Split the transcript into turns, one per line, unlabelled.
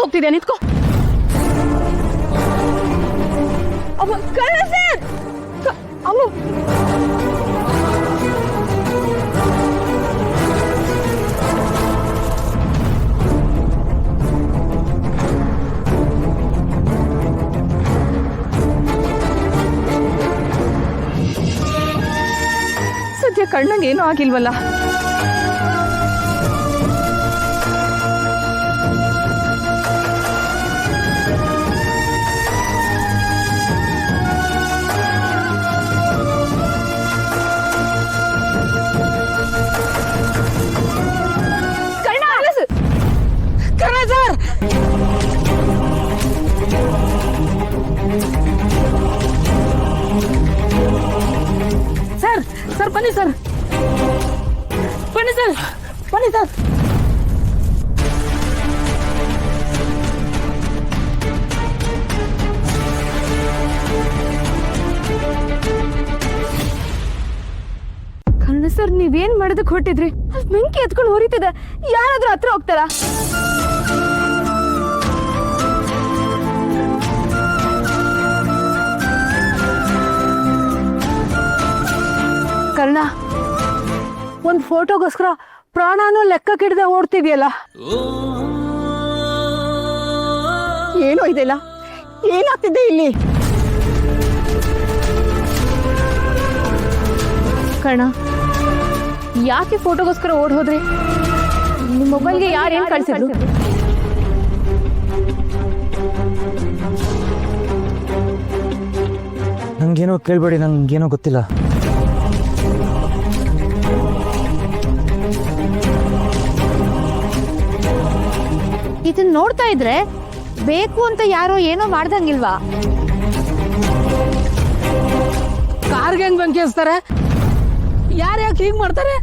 ಎಲ್ಲಿಗೆ ಹೋಗ್ತಿದ್ಯಾ? ನಿಂತ್ಕೋ. ಅಮ್ಮ ಕಳ್ಳ ಸರ್, ಅಮ್ಮ ಸದ್ಯ ಕಣ್ಣಂಗೆ ಏನೂ ಆಗಿಲ್ವಲ್ಲ. ಸರ್ ಸರ್ ಬನ್ನಿ ಸರ್, ಬನ್ನಿ ಸರ್, ಬನ್ನಿ ಸರ್. ಕರ್ಣ ಸರ್, ನೀವೇನ್ ಮಾಡೋದಕ್ಕೆ ಹೊರಟಿದ್ರಿ? ಬೆಂಕಿ ಎತ್ಕೊಂಡು ಹೊರಿತಿದೆ, ಯಾರಾದ್ರೂ ಹತ್ರ ಹೋಗ್ತಾರಾ? ಕರ್ಣ, ಒಂದ್ ಫೋಟೋಗೋಸ್ಕರ ಪ್ರಾಣನೂ ಲೆಕ್ಕ ಕಿಡದೆ ಓಡ್ತಿದ್ಯಲ್ಲ, ಏನೋ ಇದೆಲ್ಲ, ಏನಾಗ್ತಿದೆ ಇಲ್ಲಿ? ಕರ್ಣ, ಯಾಕೆ ಫೋಟೋಗೋಸ್ಕರ ಓಡ್ ಹೋದ್ರಿ? ನಿಮ್ಮ ಮೊಬೈಲ್ಗೆ ಯಾರು ಏನ್ ಕಳ್ಸಿದ್ರು?
ನಂಗೇನೋ ಕೇಳ್ಬೇಡಿ, ನಂಗೇನೋ ಗೊತ್ತಿಲ್ಲ.
ಇದನ್ನ ನೋಡ್ತಾ ಇದ್ರೆ ಬೇಕು ಅಂತ ಯಾರೋ ಏನೋ ಮಾಡ್ದಂಗಿಲ್ವಾ? ಕಾರ್ಗೆ ಹೆಂಗ್ ಬೆಂಕಿ ಹಚ್ತಾರೆ? ಯಾರು ಯಾಕೆ ಹೀಗ್ ಮಾಡ್ತಾರೆ?